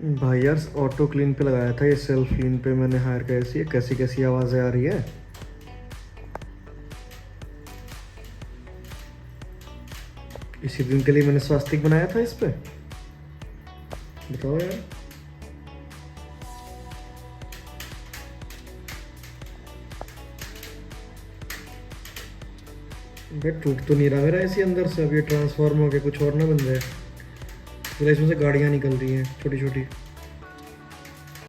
भाई यार auto clean पे लगाया था, ये सेल्फ क्लीन पे मैंने हायर किया। ऐसी कैसी कैसी आवाज़ें आ रही है। इसी दिन के लिए मैंने स्वास्तिक बनाया था इस पे। बताओ यार। बट टूट तो नहीं रहा मेरा इसी अंदर से। अब ये ट्रांसफॉर्म होके कुछ और ना बन जाए। फिर इसमें से गाड़ियाँ निकल रही हैं छोटी छोटी।